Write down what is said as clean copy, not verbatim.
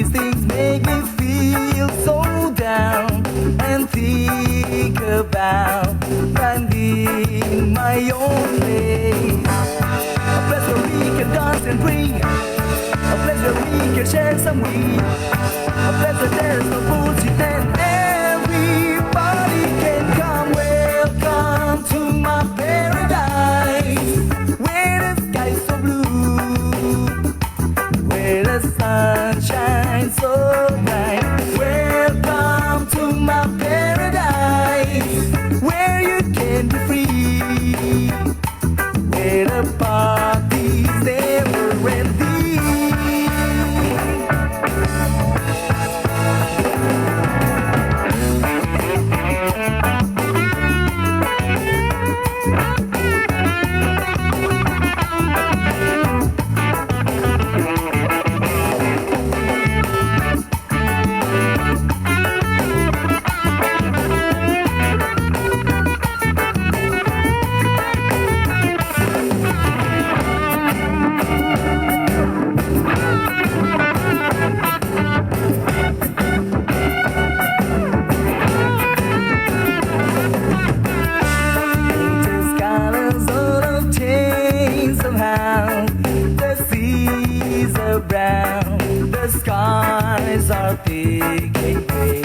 these things make me feel so down and think about finding my own place. A place where we can dance and breathe. A place where we can share some weed. A place where there's no bullshit and everybody can come. Welcome to my paradise, where the sky's so blue, where the sun shines so bright. Welcome to my paradise, where you can be free, where the party's never ending. The seas are brown, the skies are big and gray.